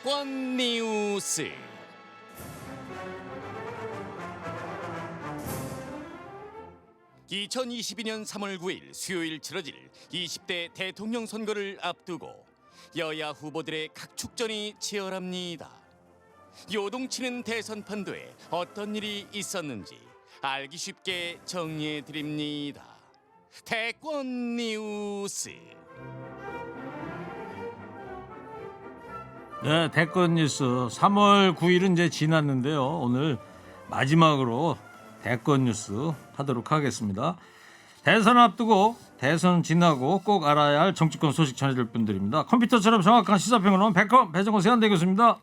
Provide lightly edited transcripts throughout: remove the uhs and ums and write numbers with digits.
대권 뉴스. (2022년 3월 9일) 수요일 치러질 20대 대통령 선거를 앞두고 여야 후보들의 각축전이 치열합니다. 요동치는 대선 판도에 어떤 일이 있었는지 알기 쉽게 정리해 드립니다. 대권 뉴스. 네, 대권 뉴스 3월 9일은 이제 지났는데요. 오늘 마지막으로 대권 뉴스 하도록 하겠습니다. 대선 앞두고 대선 지나고 꼭 알아야 할 정치권 소식 전해줄 분들입니다. 컴퓨터처럼 정확한 시사평론원 백컴 배정호 세한대 교수입니다.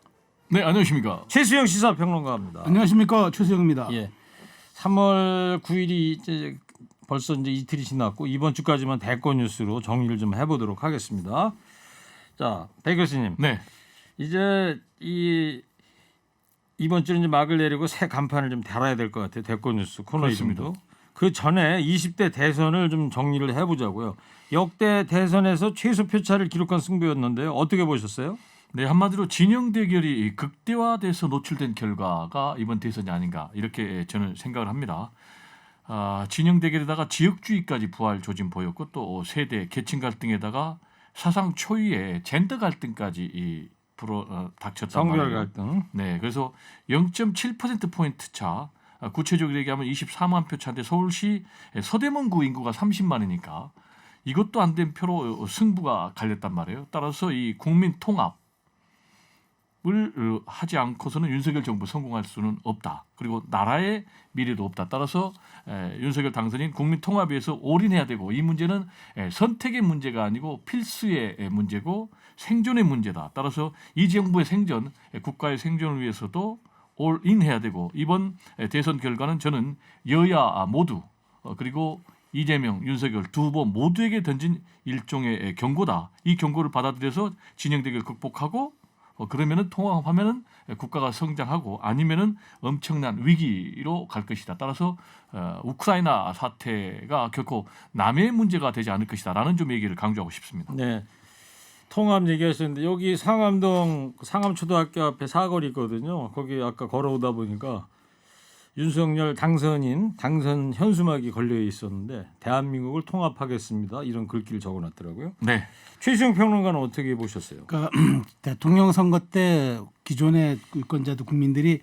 네, 안녕하십니까. 최수영 시사평론가입니다. 안녕하십니까, 최수영입니다. 예, 3월 9일이 이제 벌써 이제 이틀이 지났고 이번 주까지만 대권 뉴스로 정리를 좀 해보도록 하겠습니다. 자, 배 교수님. 네. 이제 이번 주는 이제 막을 내리고 새 간판을 좀 달아야 될 것 같아요. 대권 뉴스 코너 이름도. 그 전에 20대 대선을 좀 정리를 해보자고요. 역대 대선에서 최소 표차를 기록한 승부였는데요. 어떻게 보셨어요? 네, 한마디로 진영 대결이 극대화돼서 노출된 결과가 이번 대선이 아닌가 이렇게 저는 생각을 합니다. 진영 대결에다가 지역주의까지 부활 조짐 보였고 또 세대 계층 갈등에다가 사상 초유의 젠더 갈등까지 닥쳤단 성별 말이에요. 갈등. 네, 그래서 0.7% 포인트 차. 구체적으로 얘기하면 24만 표 차인데 서울시 서대문구 인구가 30만이니까 이것도 안 된 표로 승부가 갈렸단 말이에요. 따라서 이 국민 통합을 하지 않고서는 윤석열 정부 성공할 수는 없다. 그리고 나라의 미래도 없다. 따라서 윤석열 당선인 국민 통합에 위해서 올인해야 되고 이 문제는 선택의 문제가 아니고 필수의 문제고 생존의 문제다. 따라서 이 정부의 생존, 국가의 생존을 위해서도 올인해야 되고 이번 대선 결과는 저는 여야 모두 그리고 이재명, 윤석열 두 후보 모두에게 던진 일종의 경고다. 이 경고를 받아들여서 진영 대결 극복하고 그러면은 통합하면은 국가가 성장하고 아니면은 엄청난 위기로 갈 것이다. 따라서 우크라이나 사태가 결코 남의 문제가 되지 않을 것이다라는 좀 얘기를 강조하고 싶습니다. 네. 통합 얘기하셨는데 여기 상암동 상암초등학교 앞에 사거리 있거든요. 거기 아까 걸어오다 보니까 윤석열 당선 현수막이 걸려 있었는데 대한민국을 통합하겠습니다. 이런 글귀를 적어놨더라고요. 네. 최수영 평론가는 어떻게 보셨어요? 그러니까 대통령 선거 때 기존의 유권자도 국민들이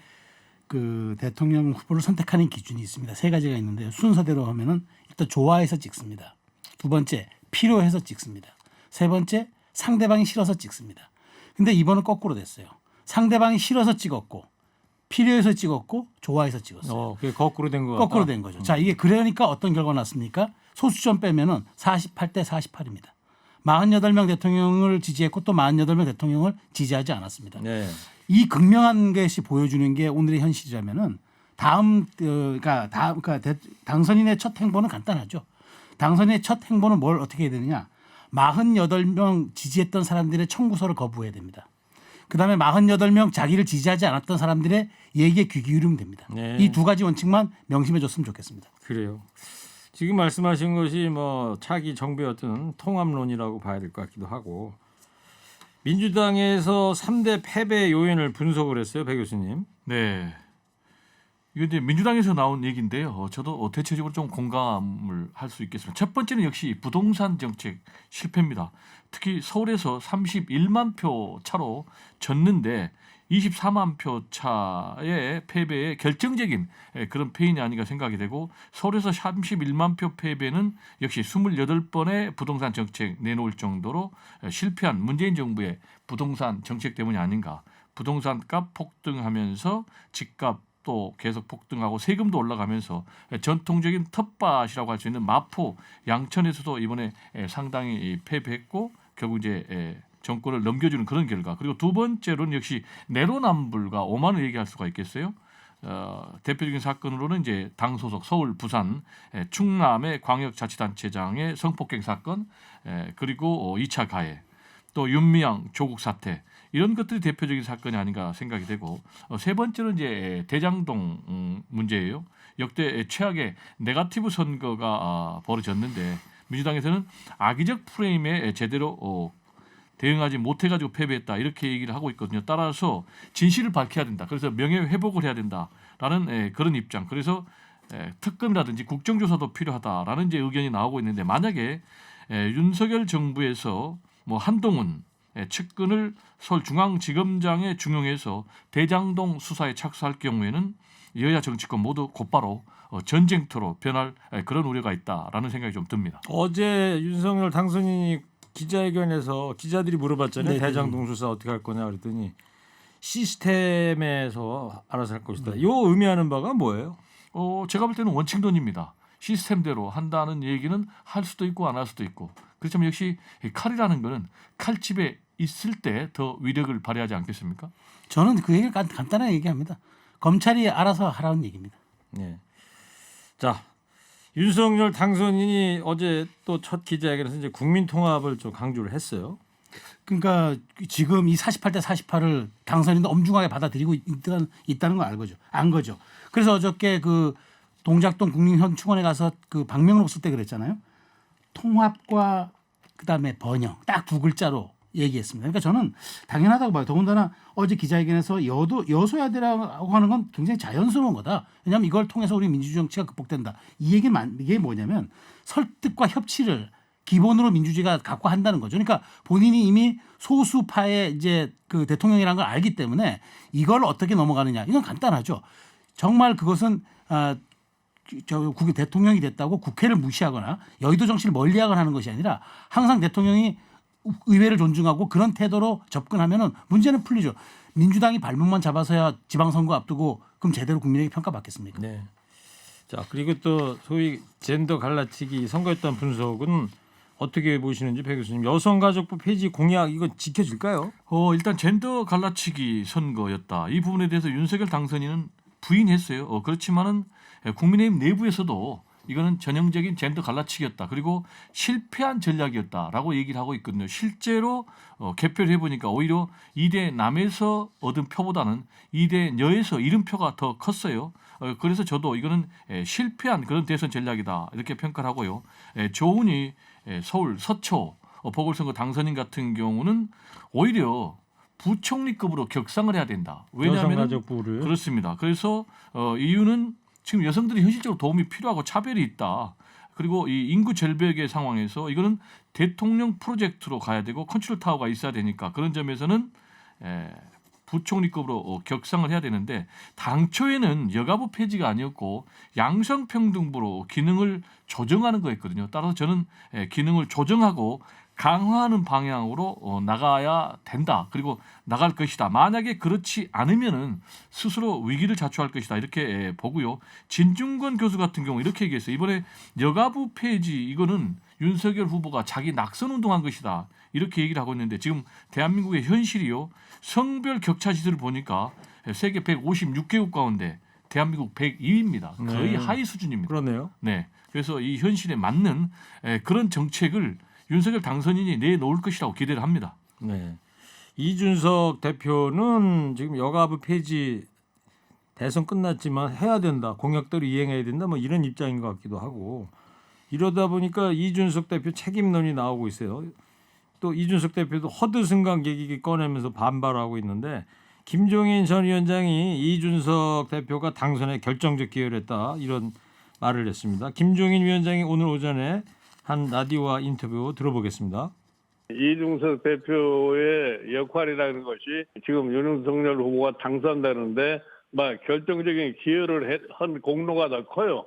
그 대통령 후보를 선택하는 기준이 있습니다. 세 가지가 있는데요. 순서대로 하면은 일단 좋아해서 찍습니다. 두 번째 필요해서 찍습니다. 세 번째 상대방이 싫어서 찍습니다. 근데 이번은 거꾸로 됐어요. 상대방이 싫어서 찍었고 필요해서 찍었고 좋아해서 찍었어요. 그게 거꾸로 된 거. 거꾸로 된 거죠. 자, 이게 그러니까 어떤 결과 났습니까? 소수점 빼면은 48대 48입니다. 48명 대통령을 지지했고 또 48명 대통령을 지지하지 않았습니다. 네. 이 극명한 것이 보여주는 게 오늘의 현실이라면은 당선인의 첫 행보는 간단하죠. 당선인의 첫 행보는 뭘 어떻게 해야 되느냐? 48명 지지했던 사람들의 청구서를 거부해야 됩니다. 그다음에 48명 자기를 지지하지 않았던 사람들의 얘기에 귀 기울이면 됩니다. 네. 이 두 가지 원칙만 명심해 줬으면 좋겠습니다. 그래요. 지금 말씀하신 것이 뭐 차기 정부의 어떤 통합론이라고 봐야 될 것 같기도 하고 민주당에서 3대 패배 요인을 분석을 했어요. 배 교수님. 네. 이게 이제 민주당에서 나온 얘기인데요. 저도 대체적으로 좀 공감을 할 수 있겠습니다. 첫 번째는 역시 부동산 정책 실패입니다. 특히 서울에서 31만 표 차로 졌는데 24만 표 차의 패배에 결정적인 그런 패인이 아닌가 생각이 되고 서울에서 31만 표 패배는 역시 28번의 부동산 정책 내놓을 정도로 실패한 문재인 정부의 부동산 정책 때문이 아닌가. 부동산 값 폭등하면서 집값 또 계속 폭등하고 세금도 올라가면서 전통적인 텃밭이라고 할 수 있는 마포, 양천에서도 이번에 상당히 패배했고 결국 이제 정권을 넘겨주는 그런 결과. 그리고 두 번째로는 역시 내로남불과 오만을 얘기할 수가 있겠어요. 대표적인 사건으로는 이제 당 소속 서울, 부산, 충남의 광역자치단체장의 성폭행 사건, 그리고 2차 가해, 또 윤미향 조국 사태. 이런 것들이 대표적인 사건이 아닌가 생각이 되고 세 번째는 이제 대장동 문제예요. 역대 최악의 네거티브 선거가 벌어졌는데 민주당에서는 악의적 프레임에 제대로 대응하지 못해가지고 패배했다 이렇게 얘기를 하고 있거든요. 따라서 진실을 밝혀야 된다. 그래서 명예 회복을 해야 된다라는 그런 입장. 그래서 특검이라든지 국정조사도 필요하다라는 이제 의견이 나오고 있는데 만약에 윤석열 정부에서 뭐 한동훈 측근을 서울중앙지검장에 중용해서 대장동 수사에 착수할 경우에는 여야 정치권 모두 곧바로 전쟁터로 변할 그런 우려가 있다라는 생각이 좀 듭니다. 어제 윤석열 당선인이 기자회견에서 기자들이 물어봤잖아요. 네, 대장동 수사 어떻게 할 거냐 그랬더니 시스템에서 알아서 할 것이다. 요 의미하는 바가 뭐예요? 제가 볼 때는 원칙론입니다. 시스템대로 한다는 얘기는 할 수도 있고 안 할 수도 있고 그렇지만 역시 칼이라는 거는 칼집에 있을 때 더 위력을 발휘하지 않겠습니까? 저는 그 얘기를 간단하게 얘기합니다. 검찰이 알아서 하라는 얘기입니다. 네. 자, 윤석열 당선인이 어제 또 첫 기자회견에서 이제 국민 통합을 좀 강조를 했어요. 그러니까 지금 이 48대 48을 당선인도 엄중하게 받아들이고 있다는 걸 안 거죠. 그래서 어저께 그 동작동 국민현충원에 가서 그 방명록 쓸 때 그랬잖아요. 통합과 그다음에 번영 딱 두 글자로 얘기했습니다. 그러니까 저는 당연하다고 봐요. 더군다나 어제 기자회견에서 여소야대라고 하는 건 굉장히 자연스러운 거다. 왜냐하면 이걸 통해서 우리 민주주의 정치가 극복된다. 이게 뭐냐면 설득과 협치를 기본으로 민주주의가 갖고 한다는 거죠. 그러니까 본인이 이미 소수파의 이제 그 대통령이라는 걸 알기 때문에 이걸 어떻게 넘어가느냐 이건 간단하죠. 정말 그것은 국회 대통령이 됐다고 국회를 무시하거나 여의도 정치를 멀리하거나 하는 것이 아니라 항상 대통령이 의회를 존중하고 그런 태도로 접근하면은 문제는 풀리죠. 민주당이 발목만 잡아서야 지방선거 앞두고 그럼 제대로 국민에게 평가받겠습니까? 네. 자, 그리고 또 소위 젠더 갈라치기 선거였던 분석은 어떻게 보시는지 배 교수님. 여성가족부 폐지 공약 이거 지켜질까요? 일단 젠더 갈라치기 선거였다. 이 부분에 대해서 윤석열 당선인은 부인했어요. 그렇지만은 국민의힘 내부에서도 이거는 전형적인 젠더 갈라치기였다. 그리고 실패한 전략이었다라고 얘기를 하고 있거든요. 실제로 개표를 해보니까 오히려 2대 남에서 얻은 표보다는 2대 여에서 잃은 표가 더 컸어요. 그래서 저도 이거는 실패한 그런 대선 전략이다 이렇게 평가를 하고요. 조은희 서울 서초 보궐선거 당선인 같은 경우는 오히려 부총리급으로 격상을 해야 된다. 왜냐하면 여성가족부를 그렇습니다. 그래서 이유는 지금 여성들이 현실적으로 도움이 필요하고 차별이 있다. 그리고 이 인구 절벽의 상황에서 이거는 대통령 프로젝트로 가야 되고 컨트롤 타워가 있어야 되니까 그런 점에서는 부총리급으로 격상을 해야 되는데 당초에는 여가부 폐지가 아니었고 양성평등부로 기능을 조정하는 거였거든요. 따라서 저는 기능을 조정하고 강화하는 방향으로 나가야 된다. 그리고 나갈 것이다. 만약에 그렇지 않으면은 스스로 위기를 자초할 것이다. 이렇게 보고요. 진중권 교수 같은 경우 이렇게 얘기했어요. 이번에 여가부 폐지 이거는 윤석열 후보가 자기 낙선 운동한 것이다. 이렇게 얘기를 하고 있는데 지금 대한민국의 현실이요. 성별 격차 지수를 보니까 세계 156개국 가운데 대한민국 102위입니다. 거의 네. 하위 수준입니다. 그러네요. 네. 그래서 이 현실에 맞는 그런 정책을 윤석열 당선인이 내놓을 것이라고 기대를 합니다. 네. 이준석 대표는 지금 여가부 폐지 대선 끝났지만 해야 된다. 공약대로 이행해야 된다. 뭐 이런 입장인 것 같기도 하고 이러다 보니까 이준석 대표 책임론이 나오고 있어요. 또 이준석 대표도 허드슨강 얘기 꺼내면서 반발하고 있는데 김종인 전 위원장이 이준석 대표가 당선에 결정적 기여를 했다. 이런 말을 했습니다. 김종인 위원장이 오늘 오전에 한 라디오와 인터뷰 들어보겠습니다. 이준석 대표의 역할이라는 것이 지금 윤석열 후보가 당선되는데 막 결정적인 기여를 한 공로가 더 커요.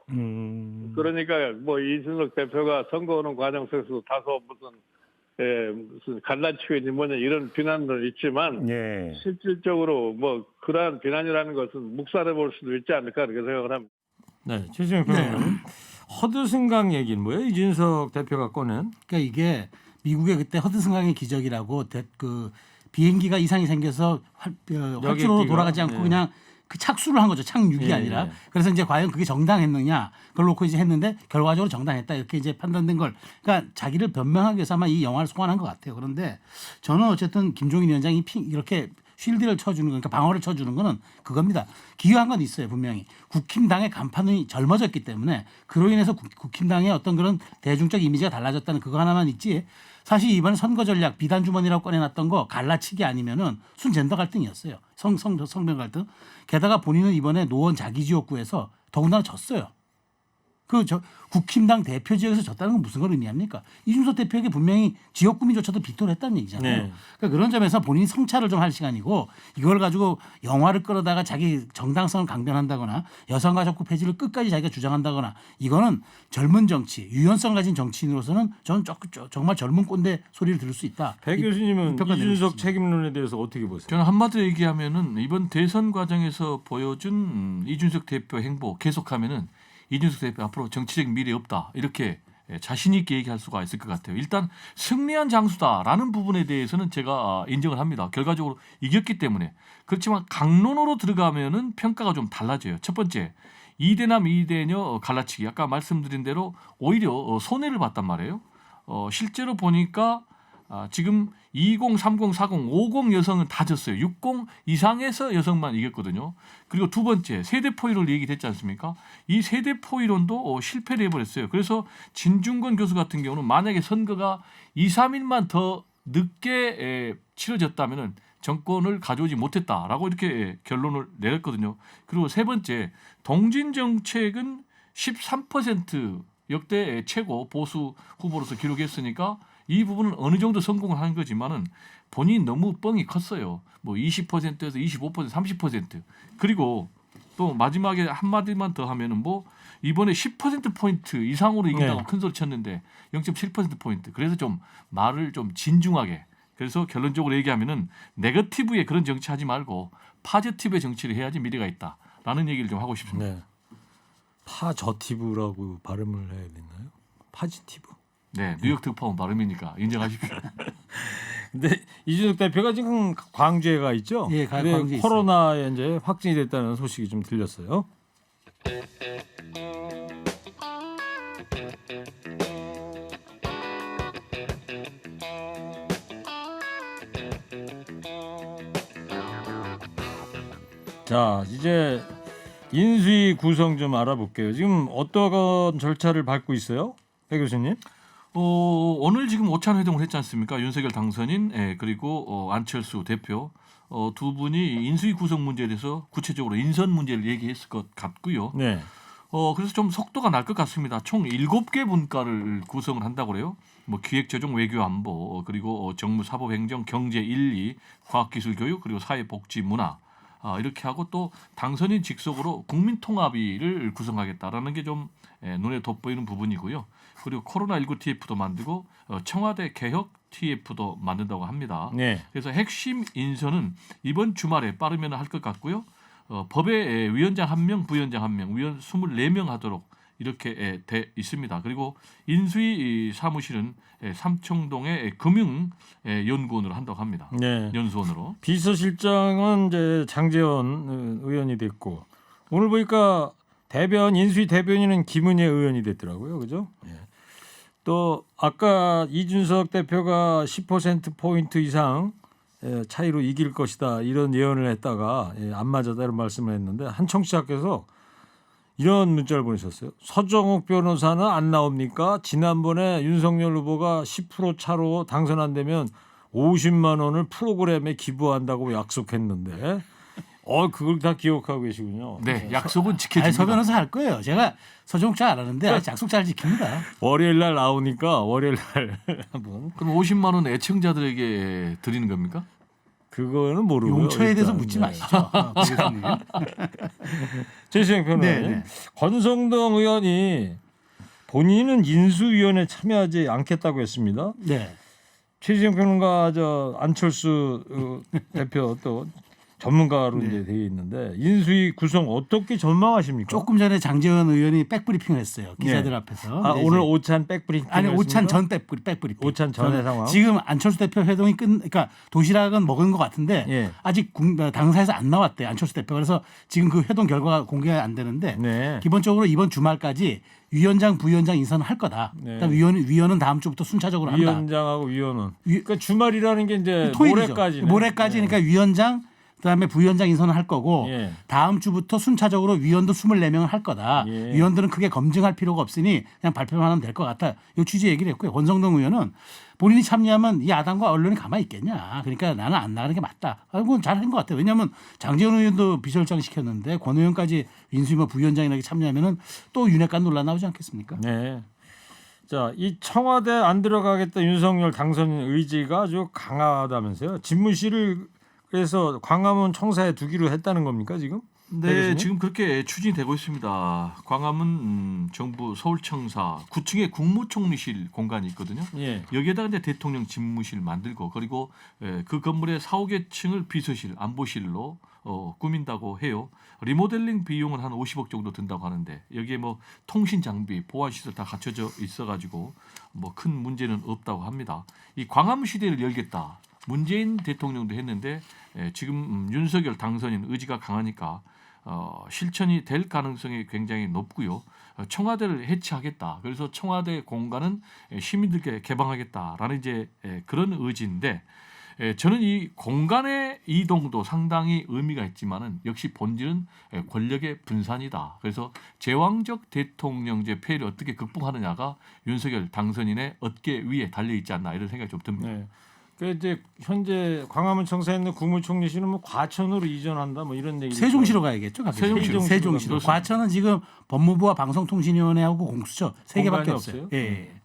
그러니까 뭐 이준석 대표가 선거하는 과정 속에서 다소 무슨 갈라치기니 뭐냐 이런 비난도 있지만 실질적으로 뭐 그러한 비난이라는 것은 묵살해 볼 수도 있지 않을까 그렇게 생각을 합니다. 네, 최진영 평론가님. 허드슨강 얘기는 뭐예요? 이준석 대표가 꺼낸? 그러니까 이게 미국의 그때 허드슨강의 기적이라고 그 비행기가 이상이 생겨서 활주로로 돌아가지 않고 그냥 그 착수를 한 거죠. 착륙이 아니라. 그래서 이제 과연 그게 정당했느냐 그걸 놓고 이제 했는데 결과적으로 정당했다 이렇게 이제 판단된 걸. 그러니까 자기를 변명하기 위해서 아마 이 영화를 소환한 것 같아요. 그런데 저는 어쨌든 김종인 위원장이 이렇게 쉴드를 쳐주는 거니까 방어를 쳐주는 거는 그겁니다. 기여한 건 있어요 분명히. 국힘당의 간판이 젊어졌기 때문에 그로 인해서 국힘당의 어떤 그런 대중적 이미지가 달라졌다는 그거 하나만 있지. 사실 이번에 선거 전략 비단 주머니라고 꺼내놨던 거 갈라치기 아니면은 순젠더 갈등이었어요. 성별 갈등. 게다가 본인은 이번에 노원 자기 지역구에서 더군다나 졌어요. 국힘당 대표 지역에서 졌다는 건 무슨 걸 의미합니까? 이준석 대표에게 분명히 지역구민조차도 비토를 했다는 얘기잖아요. 네. 그러니까 그런 점에서 본인이 성찰을 좀 할 시간이고 이걸 가지고 영화를 끌어다가 자기 정당성을 강변한다거나 여성가족부 폐지를 끝까지 자기가 주장한다거나 이거는 젊은 정치, 유연성 가진 정치인으로서는 저는 정말 젊은 꼰대 소리를 들을 수 있다. 배 교수님은 평가 내릴 수 이준석 있습니다. 책임론에 대해서 어떻게 보세요? 저는 한마디로 얘기하면은 이번 대선 과정에서 보여준 이준석 대표 행보 계속하면은 이준석 대표 앞으로 정치적 미래 없다 이렇게 자신 있게 얘기할 수가 있을 것 같아요. 일단 승리한 장수다라는 부분에 대해서는 제가 인정을 합니다. 결과적으로 이겼기 때문에. 그렇지만 강론으로 들어가면은 평가가 좀 달라져요. 첫 번째 2대남 2대녀 갈라치기 아까 말씀드린 대로 오히려 손해를 봤단 말이에요. 실제로 보니까 지금 20, 30, 40, 50 여성은 다 졌어요. 60 이상에서 여성만 이겼거든요. 그리고 두 번째 세대 포이론 얘기됐지 않습니까? 이 세대 포이론도 실패를 해버렸어요. 그래서 진중권 교수 같은 경우는 만약에 선거가 2, 3일만 더 늦게 치러졌다면 정권을 가져오지 못했다라고 이렇게 결론을 내렸거든요. 그리고 세 번째 동진 정책은 13% 역대 최고 보수 후보로서 기록했으니까 이 부분은 어느 정도 성공을 한 거지만은 본인이 너무 뻥이 컸어요. 뭐 20%에서 25%, 30%. 그리고 또 마지막에 한마디만 더 하면은 뭐 이번에 10%포인트 이상으로 이긴다고 네. 큰 소리 쳤는데 0.7%포인트. 그래서 좀 말을 좀 진중하게. 그래서 결론적으로 얘기하면은 네거티브의 그런 정치하지 말고 파지티브의 정치를 해야지 미래가 있다라는 얘기를 좀 하고 싶습니다. 네. 파저티브라고 발음을 해야 되나요? 파지티브. 네, 뉴욕 특파원 발음이니까 인정하십시오. 근데 이준석 대표가 지금 광주에 가 있죠? 예, 근데 광주에 있어요. 코로나에 이제 확진이 됐다는 소식이 좀 들렸어요. 자, 이제 인수위 구성 좀 알아볼게요. 지금 어떤 절차를 밟고 있어요, 배 교수님? 오늘 지금 오찬 회동을 했지 않습니까? 윤석열 당선인 그리고 안철수 대표 두 분이 인수위 구성 문제에 대해서 구체적으로 인선 문제를 얘기했을 것 같고요. 네. 그래서 좀 속도가 날 것 같습니다. 총 7개 분과를 구성을 한다고 그래요. 뭐 기획, 조정, 외교, 안보, 그리고 정무, 사법, 행정, 경제, 인리, 과학, 기술, 교육, 그리고 사회, 복지, 문화. 이렇게 하고 또 당선인 직속으로 국민통합위를 구성하겠다라는 게 좀 눈에 돋보이는 부분이고요. 그리고 코로나19 TF도 만들고 청와대 개혁 TF도 만든다고 합니다. 네. 그래서 핵심 인선은 이번 주말에 빠르면 할 것 같고요. 법에 위원장 1명, 부위원장 1명, 위원 24명 하도록 이렇게 돼 있습니다. 그리고 인수위 사무실은 삼청동의 금융연구원으로 한다고 합니다. 네. 연수원으로. 비서실장은 이제 장제원 의원이 됐고 오늘 보니까 인수위 대변인은 김은혜 의원이 됐더라고요, 그죠? 예. 또 아까 이준석 대표가 10% 포인트 이상 차이로 이길 것이다 이런 예언을 했다가 안 맞았다 이런 말씀을 했는데 한 청취자께서 이런 문자를 보내셨어요. 서정욱 변호사는 안 나옵니까? 지난번에 윤석열 후보가 10% 차로 당선 안 되면 50만 원을 프로그램에 기부한다고 약속했는데 그걸 다 기억하고 계시군요. 네, 약속은 아니, 지켜집니다. 서 변호사 할 거예요. 제가 서정욱 잘 알았는데 아직 약속 잘 지킵니다. 월요일 날 나오니까 월요일 날 한번 그럼 50만 원 애청자들에게 드리는 겁니까? 그거는 모르고요. 용처에 대해서 일단. 묻지 네. 마시죠. 교수님. 최시영 변호사님, 네, 네. 권성동 의원이 본인은 인수위원회 참여하지 않겠다고 했습니다. 네. 최시영 평론가 안철수 대표 또 전문가로 이제 되어 있는데 인수위 구성 어떻게 전망하십니까? 조금 전에 장제원 의원이 백브리핑을 했어요. 기자들 네. 앞에서. 오늘 근데 이제 오찬 백브리핑 아니 오찬 전 백브리핑. 오찬 전의 상황. 지금 안철수 대표 회동이 그러니까 도시락은 먹은 것 같은데 예. 아직 당사에서 안 나왔대 안철수 대표. 그래서 지금 그 회동 결과가 공개가 안 되는데 네. 기본적으로 이번 주말까지 위원장, 부위원장 인선을 할 거다. 네. 그다음 위원은 다음 주부터 순차적으로 한다. 위원장하고 위원은. 그러니까 주말이라는 게 이제 토요일이죠. 모레까지. 모레까지 그러니까 위원장, 그다음에 부위원장 인선을 할 거고 예. 다음 주부터 순차적으로 위원도 24명을 할 거다. 예. 위원들은 크게 검증할 필요가 없으니 그냥 발표만 하면 될 것 같다. 이 취지 얘기를 했고요. 권성동 의원은 본인이 참여하면 이 야당과 언론이 가만히 있겠냐. 그러니까 나는 안 나가는 게 맞다. 그건 잘한 것 같아요. 왜냐하면 장재원 의원도 비서실장 시켰는데 권 의원까지 인수위원 부위원장이라게 참여하면은 또 윤핵관 논란 나오지 않겠습니까? 네. 자, 이 청와대 안 들어가겠다 윤석열 당선 의지가 아주 강하다면서요. 집무실을 그래서 광화문 청사에 두기로 했다는 겁니까 지금? 배 네, 교수님? 지금 그렇게 추진되고 있습니다. 광화문 정부 서울청사 9층에 국무총리실 공간이 있거든요. 예. 여기에다가 이제 대통령 집무실 만들고 그리고 그 건물의 4, 5개 층을 비서실, 안보실로 꾸민다고 해요. 리모델링 비용은 한 50억 정도 든다고 하는데 여기에 뭐 통신 장비, 보안 시설 다 갖춰져 있어가지고 뭐 큰 문제는 없다고 합니다. 이 광화문 시대를 열겠다. 문재인 대통령도 했는데 지금 윤석열 당선인 의지가 강하니까 실천이 될 가능성이 굉장히 높고요. 청와대를 해체하겠다. 그래서 청와대 공간은 시민들께 개방하겠다라는 이제 그런 의지인데 저는 이 공간의 이동도 상당히 의미가 있지만은 역시 본질은 권력의 분산이다. 그래서 제왕적 대통령제 폐해를 어떻게 극복하느냐가 윤석열 당선인의 어깨 위에 달려 있지 않나 이런 생각이 좀 듭니다. 네. 그 이제 현재 광화문 청사에 있는 국무총리실은 뭐 과천으로 이전한다 뭐 이런 얘기. 세종시로 가야겠죠. 갑자기. 세종시로. 세종시로. 그렇습니다. 과천은 지금 법무부와 방송통신위원회하고 공수처 3개밖에 공간이 없어요. 없어요? 예.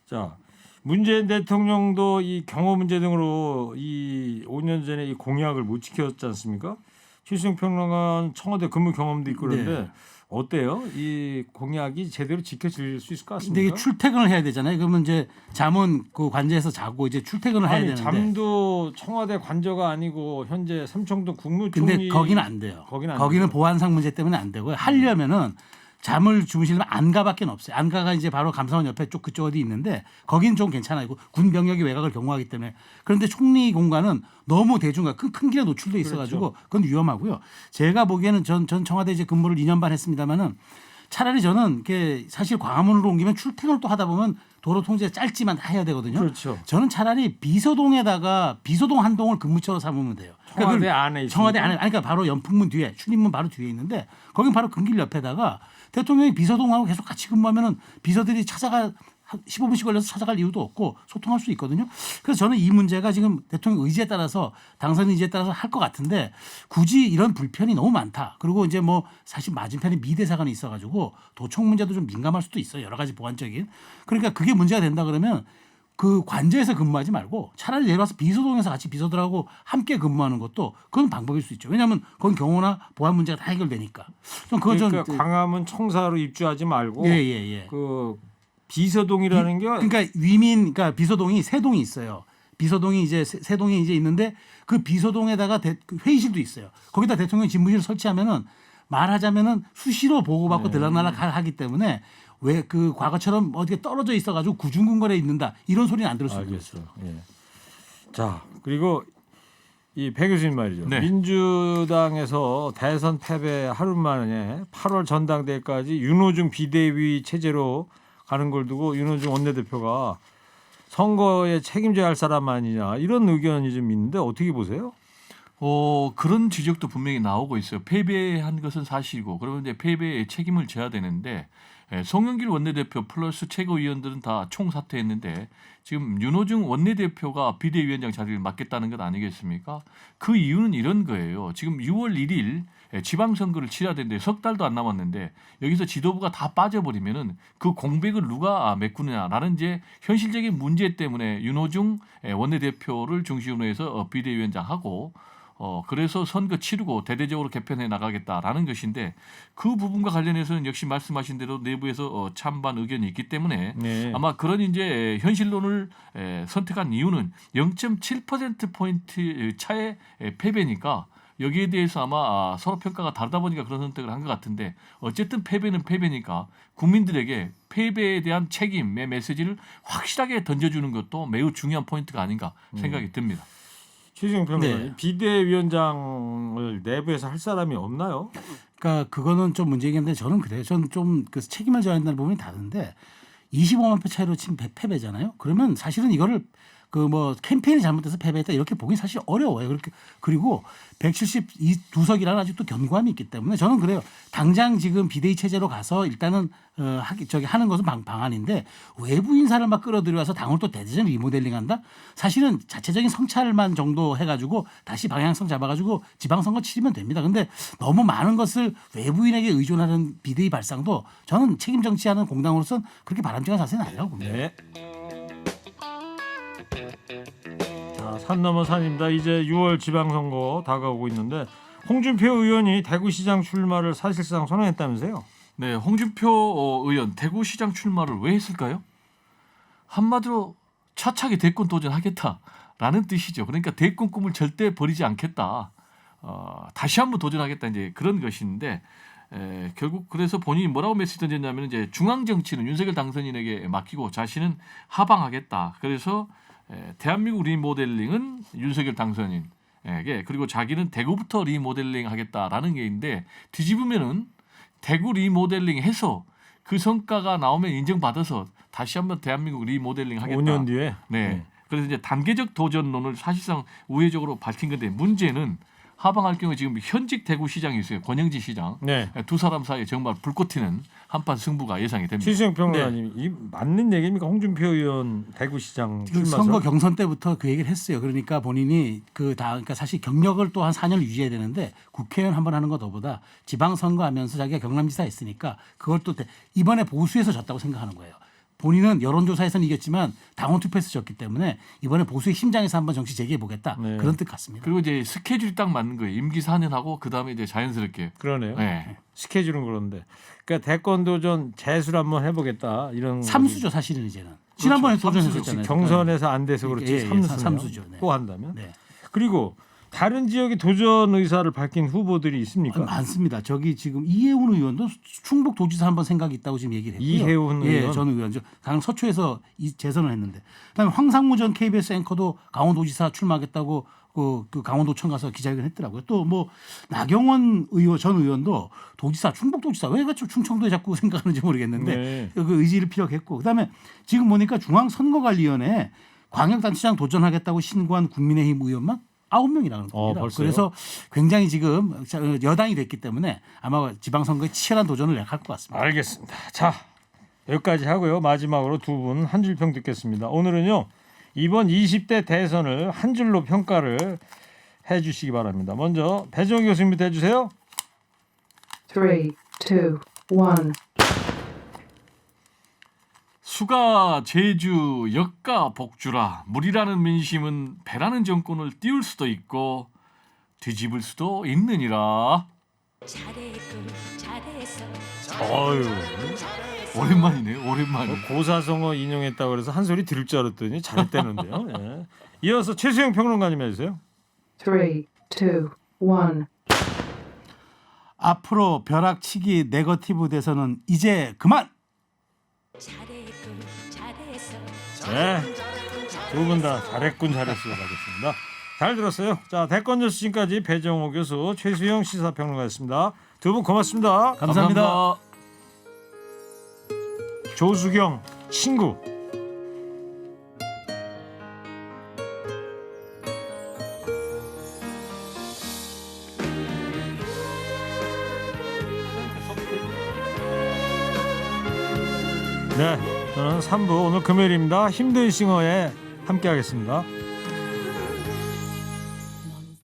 자, 문재인 대통령도 이 경호 문제 등으로 이 5년 전에 이 공약을 못 지켰지 않습니까? 최수영 평론가는 청와대 근무 경험도 있고 그런데 네. 어때요? 이 공약이 제대로 지켜질 수 있을 것 근데 이게 같습니까? 출퇴근을 해야 되잖아요. 그러면 이제 잠은 그 관저에서 자고 이제 출퇴근을 해야 아니 되는데. 잠도 청와대 관저가 아니고 현재 삼청동 국무총리. 근데 거기는 안 돼요. 거기는 안 거기는 돼요. 보안상 문제 때문에 안 되고요. 하려면은 잠을 주무시려면 안가밖에 없어요. 안가가 이제 바로 감사원 옆에 쪽 그쪽 어디 있는데 거기는 좀 괜찮아요. 군 병력이 외곽을 경호하기 때문에. 그런데 총리 공간은 너무 대중과 큰 길에 노출돼 있어가지고 그건 위험하고요. 제가 보기에는 전 청와대 이제 근무를 2년 반 했습니다만은 차라리 저는 이게 사실 광화문으로 옮기면 출퇴근을 또 하다 보면 도로 통제 짧지만 해야 되거든요. 그렇죠. 저는 차라리 비서동에다가 비서동 한 동을 근무처로 삼으면 돼요. 청와대 그러니까 안에 있습니까? 청와대 안에 아니, 그러니까 바로 연풍문 뒤에 출입문 바로 뒤에 있는데 거긴 바로 근길 옆에다가 대통령이 비서동하고 계속 같이 근무하면은 비서들이 15분씩 걸려서 찾아갈 이유도 없고 소통할 수 있거든요. 그래서 저는 이 문제가 지금 대통령 의지에 따라서 당선 의지에 따라서 할 것 같은데 굳이 이런 불편이 너무 많다. 그리고 이제 뭐 사실 맞은편에 미 대사관이 있어가지고 도청 문제도 좀 민감할 수도 있어요. 여러 가지 보안적인. 그러니까 그게 문제가 된다 그러면 그 관저에서 근무하지 말고 차라리 내려와서 비서동에서 같이 비서들하고 함께 근무하는 것도 그건 방법일 수 있죠. 왜냐하면 거긴 경호나 보안 문제가 다 해결되니까. 좀 그거 그러니까 좀 광화문 청사로 입주하지 말고 예. 그 비서동이라는 게 그러니까 그러니까 비서동이 세 동이 있어요. 비서동이 이제 세 동이 이제 있는데 그 비서동에다가 그 회의실도 있어요. 거기다 대통령 집무실을 설치하면은 말하자면은 수시로 보고받고 들락날락 하기 때문에 왜 그 과거처럼 어디에 떨어져 있어가지고 구중궁궐에 있는다 이런 소리는 안 들을 수 있어요. 알겠어요. 예. 자 그리고 이 배 교수님 말이죠. 네. 민주당에서 대선 패배 하루 만에 8월 전당대회까지 윤호중 비대위 체제로 가는 걸 두고 윤호중 원내대표가 선거에 책임져야 할 사람 아니냐 이런 의견이 좀 있는데 어떻게 보세요? 그런 지적도 분명히 나오고 있어요. 패배한 것은 사실이고 그러면 이제 패배의 책임을 져야 되는데 송영길 원내대표 플러스 최고위원들은 다 총사퇴했는데 지금 윤호중 원내대표가 비대위원장 자리를 맡겠다는 것 아니겠습니까? 그 이유는 이런 거예요. 지금 6월 1일 지방선거를 치러야 되는데 석 달도 안 남았는데 여기서 지도부가 다 빠져버리면은 그 공백을 누가 메꾸느냐라는 이제 현실적인 문제 때문에 윤호중 원내대표를 중심으로 해서 비대위원장하고 그래서 선거 치르고 대대적으로 개편해 나가겠다라는 것인데 그 부분과 관련해서는 역시 말씀하신 대로 내부에서 찬반 의견이 있기 때문에 네. 아마 그런 이제 현실론을 선택한 이유는 0.7%포인트 차의 패배니까 여기에 대해서 아마 서로 평가가 다르다 보니까 그런 선택을 한 것 같은데 어쨌든 패배는 패배니까 국민들에게 패배에 대한 책임의 메시지를 확실하게 던져주는 것도 매우 중요한 포인트가 아닌가 생각이 듭니다. 최수영 평론가 네. 비대위원장을 내부에서 할 사람이 없나요? 그러니까 그거는 좀 문제이긴 한데 저는 그래요. 저는 좀 그 책임을 져야 한다는 부분이 다른데 25만 표 차이로 친 패배잖아요. 그러면 사실은 이거를 그 뭐 캠페인이 잘못돼서 패배했다 이렇게 보기 사실 어려워요. 그렇게 그리고 172석이라는 아직도 견고함이 있기 때문에 저는 그래요. 당장 지금 비대위 체제로 가서 일단은 하는 것은 방안인데 외부 인사를 막 끌어들여와서 당을 또 대대적인 리모델링한다. 사실은 자체적인 성찰만 정도 해가지고 다시 방향성 잡아가지고 지방선거 치르면 됩니다. 근데 너무 많은 것을 외부인에게 의존하는 비대위 발상도 저는 책임 정치하는 공당으로서는 그렇게 바람직한 자세는 아니라고 봅니다. 네. 자, 산 넘어 산입니다. 이제 6월 지방선거 다가오고 있는데 홍준표 의원이 대구시장 출마를 사실상 선언했다면서요? 네, 홍준표 의원 대구시장 출마를 왜 했을까요? 한마디로 차차기 대권 도전하겠다라는 뜻이죠. 그러니까 대권 꿈을 절대 버리지 않겠다. 다시 한번 도전하겠다 이제 그런 것인데 결국 그래서 본인이 뭐라고 메시지 던졌냐면 이제 중앙 정치는 윤석열 당선인에게 맡기고 자신은 하방하겠다. 그래서 대한민국 리모델링은 윤석열 당선인에게 그리고 자기는 대구부터 리모델링 하겠다라는 게 있는데 뒤집으면은 대구 리모델링 해서 그 성과가 나오면 인정받아서 다시 한번 대한민국 리모델링 하겠다. 5년 뒤에. 네. 그래서 이제 단계적 도전론을 사실상 우회적으로 밝힌 건데 문제는 하방할 경우에 지금 현직 대구시장이 있어요. 권영지 시장. 네. 두 사람 사이에 정말 불꽃 튀는 한판 승부가 예상이 됩니다. 최수영 평론가님, 이 맞는 얘기입니까? 홍준표 의원 대구시장 지금 출마설? 선거 경선 때부터 그 얘기를 했어요. 그러니까 본인이 그러니까 사실 경력을 또 한 4년 유지해야 되는데 국회의원 한번 하는 것보다 지방선거 하면서 자기가 경남지사 했으니까 그걸 또 이번에 보수에서 졌다고 생각하는 거예요. 본인은 여론조사에서는 이겼지만 당원 투표에서 졌기 때문에 이번에 보수의 심장에서 한번 정치 재개해 보겠다. 네. 그런 뜻 같습니다. 그리고 이제 스케줄이 딱 맞는 거예요. 임기 4년 하고 그 다음에 이제 자연스럽게. 그러네요. 네. 스케줄은 그런데. 그러니까 대권 도전 재수를 한번 해보겠다 이런. 삼수죠 사실은 이제는. 지난번에 도전했었잖아요. 경선에서 안 돼서 그렇지 예, 삼수죠. 네. 또 한다면. 네. 그리고 다른 지역의 도전 의사를 밝힌 후보들이 있습니까? 많습니다. 저기 지금 이해훈 의원도 충북 도지사 한번 생각이 있다고 지금 얘기를 했고요. 이해훈 예, 의원. 전 의원. 강릉 서초에서 재선을 했는데. 그다음에 황상무 전 KBS 앵커도 강원도지사 출마하겠다고 그 강원도청 가서 기자회견 했더라고요. 또 뭐 나경원 의원 전 의원도 도지사 충북도지사 왜 충청도에 자꾸 생각하는지 모르겠는데 네. 그 의지를 피력했고 그다음에 지금 보니까 중앙선거관리위원회 광역단체장 도전하겠다고 신고한 국민의힘 의원만 9명이라는 겁니다. 벌써요? 그래서 굉장히 지금 여당이 됐기 때문에 아마 지방선거에 치열한 도전을 할 것 같습니다. 알겠습니다. 자, 여기까지 하고요. 마지막으로 두 분 한 줄 평 듣겠습니다. 오늘은요. 이번 20대 대선을 한 줄로 평가를 해 주시기 바랍니다. 먼저 배정 교수님부터 해주세요. 3, 2, 1. 수가 제주 역가 복주라. 물이라는 민심은 배라는 정권을 띄울 수도 있고 뒤집을 수도 있느니라. 잘했군 잘했어 어유 오랜만이네요. 오랜만에. 고사성어 인용했다고 그래서 한 소리 들을 줄 알았더니 잘했다는데요. 예. 이어서 최수영 평론가님 해주세요. 3, 2, 1. 앞으로 벼락치기 네거티브 대선은 이제 그만. 잘했군 잘했어 네, 두 분 다 잘했군 잘했어요 하겠습니다. 잘 들었어요. 자, 대권 뉴스 지금까지 배정호 교수, 최수영 시사평론가였습니다. 두 분 고맙습니다. 감사합니다. 조수경 친구. 네, 저는 3부 오늘 금요일입니다. 힘든 싱어에 함께하겠습니다.